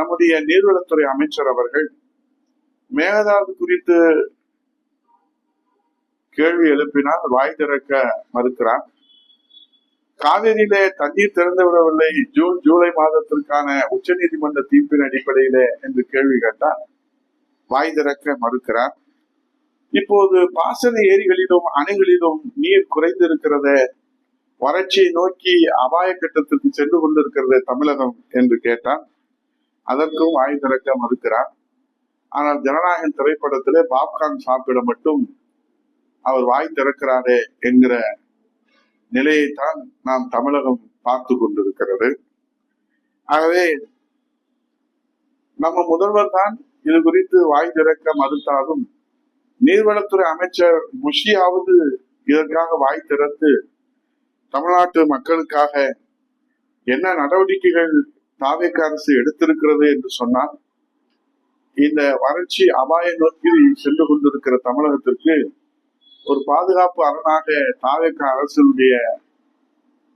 நம்முடைய நீர்வளத்துறை அமைச்சர் அவர்கள் மேகதாது குறித்து கேள்வி எழுப்பினால் வாய் திறக்க மறுக்கிறார். காவிரியிலே தண்ணீர் திறந்து விடவில்லை ஜூலை மாதத்திற்கான உச்ச நீதிமன்ற தீர்ப்பின் அடிப்படையிலே என்று கேள்வி கேட்டால் வாய் திறக்க மறுக்கிறார். இப்போது பாசன ஏரிகளிலும் அணைகளிலும் நீர் குறைந்திருக்கிறது, வறட்சியை நோக்கி அபாய கட்டத்திற்கு சென்று கொண்டிருக்கிறது தமிழகம் என்று கேட்டால் அதற்கும் வாய் திறக்க மறுக்கிறார். ஆனால் ஜனநாயகன் திரைப்படத்திலே பாப்கார்ன் சாப்பிட மட்டும் அவர் வாய் திறக்கிறாரே என்கிற நிலையைத்தான் நாம் தமிழகம் பார்த்து கொண்டிருக்கிறது. ஆகவே நம்ம முதல்வர் தான் இது குறித்து வாய் திறக்க மறுத்தாலும் நீர்வளத்துறை அமைச்சர் முஷியாவது இதற்காக வாய் திறந்து தமிழ்நாட்டு மக்களுக்காக என்ன நடவடிக்கைகள் தாவேக அரசு எடுத்திருக்கிறது என்று சொன்னால், இந்த வறட்சி அபாய நோக்கி சென்று கொண்டிருக்கிற தமிழகத்திற்கு ஒரு பாதுகாப்பு அரணாக தாவேக அரசினுடைய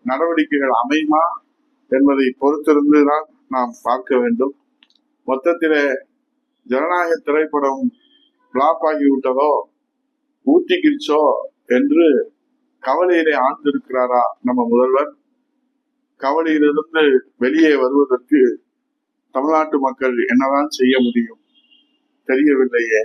நடவடிக்கைகள் அமையுமா என்பதை பொறுத்திருந்துதான் நாம் பார்க்க வேண்டும். மொத்தத்தில ஜனநாயக திரைப்படம் பிளாப் ஆகிவிட்டதோ ஊத்திக்கிச்சோ என்று கவலையிலே ஆழ்ந்திருக்கிறாரா நம்ம முதல்வர்? கவலையிலிருந்து வெளியே வருவதற்கு தமிழ்நாட்டு மக்கள் என்னதான் செய்ய முடியும் தெரியவில்லையே.